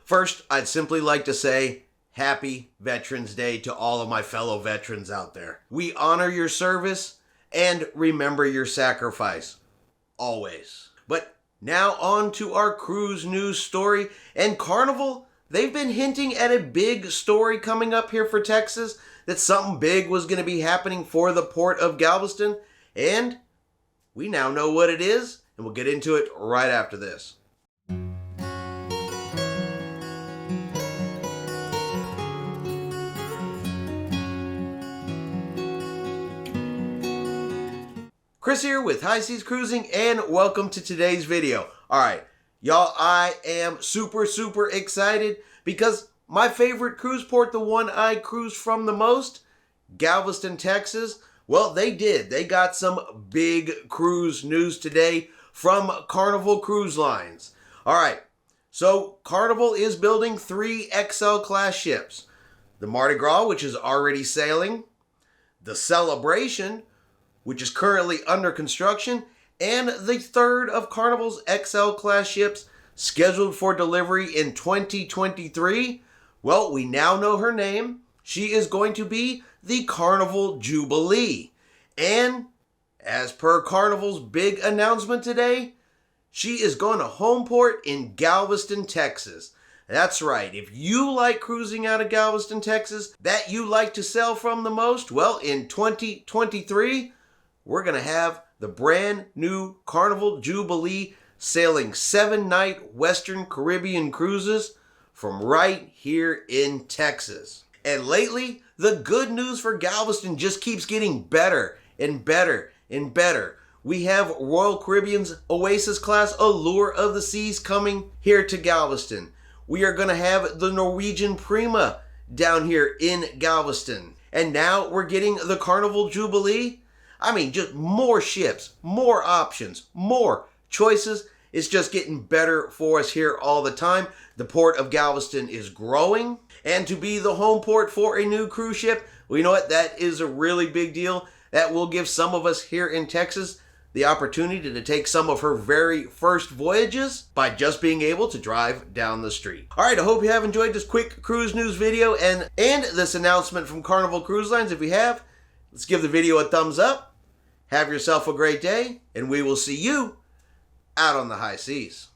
First, I'd simply like to say Happy Veterans Day to all of my fellow veterans out there. We honor your service and remember your sacrifice. Always. But now on to our cruise news story. And Carnival, they've been hinting at a big story coming up here for Texas, that something big was going to be happening for the port of Galveston. And we now know what it is, and we'll get into it right after this. Chris here with High Seas Cruising, and welcome to today's video. Alright, y'all, I am super excited because my favorite cruise port, the one I cruise from the most, Galveston, Texas, well, they got some big cruise news today from Carnival Cruise Lines. Alright, so Carnival is building 3 XL class ships. The Mardi Gras, which is already sailing, the Celebration, which is currently under construction, and the third of Carnival's XL class ships scheduled for delivery in 2023. Well, we now know her name. She is going to be the Carnival Jubilee. And as per Carnival's big announcement today, she is going to homeport in Galveston, Texas. That's right. If you like cruising out of Galveston, Texas, that you like to sail from the most, well, in 2023, we're going to have the brand new Carnival Jubilee sailing 7-night Western Caribbean cruises from right here in Texas. And lately, the good news for Galveston just keeps getting better and better and better. We have Royal Caribbean's Oasis class Allure of the Seas coming here to Galveston. We are going to have the Norwegian Prima down here in Galveston. And now we're getting the Carnival Jubilee. I mean, just more ships, more options, more choices. It's just getting better for us here all the time. The port of Galveston is growing. And to be the home port for a new cruise ship, well, you know what? That is a really big deal. That will give some of us here in Texas the opportunity to take some of her very first voyages by just being able to drive down the street. All right, I hope you have enjoyed this quick cruise news video and this announcement from Carnival Cruise Lines. If you have, let's give the video a thumbs up. Have yourself a great day, and we will see you out on the high seas.